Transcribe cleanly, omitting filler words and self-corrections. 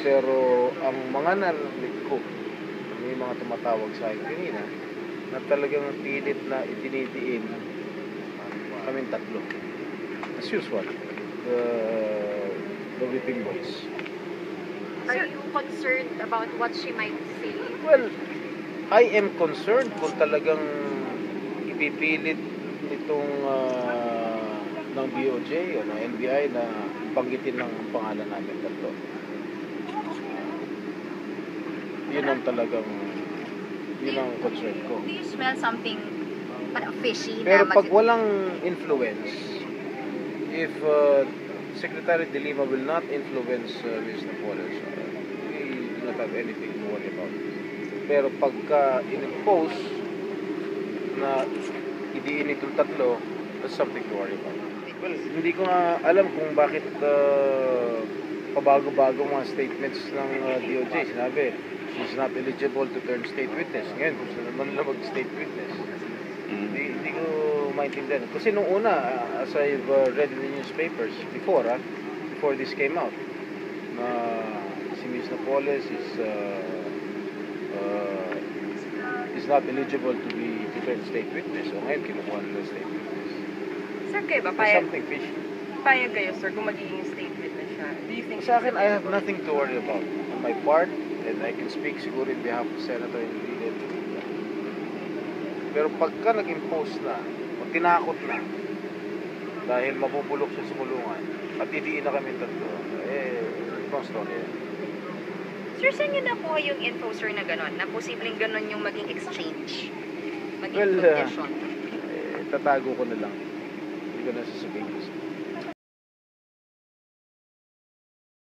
Pero ang mga narinig ko, may mga tumatawag sa akin kanina, na talagang pilit na itinidiin kaming tatlo. As usual, the whipping boys. Are you concerned about what she might say? Well, I am concerned kung talagang ipipilit itong ng DOJ o ng NBI na banggitin ng pangalan namin tatlo. Yun ang talagang, yun ang concern ko. Do you smell something fishy? Pero pag walang influence, if Secretary De Lima will not influence Ms. Napoles, we do not have anything to worry about. Pero pagka in-impose na idiin itong tatlo, that's something to worry about. Well, hindi ko nga alam kung bakit pabago-bago mga statements ng DOJ. Sinabi, she's not eligible to turn state witness. Ngayon, gusto naman nila mag-state witness. Hindi ko maintindihan. Kasi nung una, as I've read in the newspapers before this came out, na si Ms. Napoles is not eligible to turn state witness. So ngayon, kinukuha nila state witness. Sir, kayo ba? Something fishy. Payag kayo, sir, kung magiging state witness siya? Do you think Sa akin, I have nothing to worry about on my part, and I can speak siguro in behalf of Senator Enrile. Pero pagka nag-impose na, o tinakot na, dahil mabubulok siya sa kulungan, at idiin na kami tatlo, ibang story yan. Sir, saan niyo nakuha yung info, sir, na gano'n? Na posibleng gano'n yung maging exchange? Maging Well, condition? tatago ko na lang. Hindi ko na sasabihin.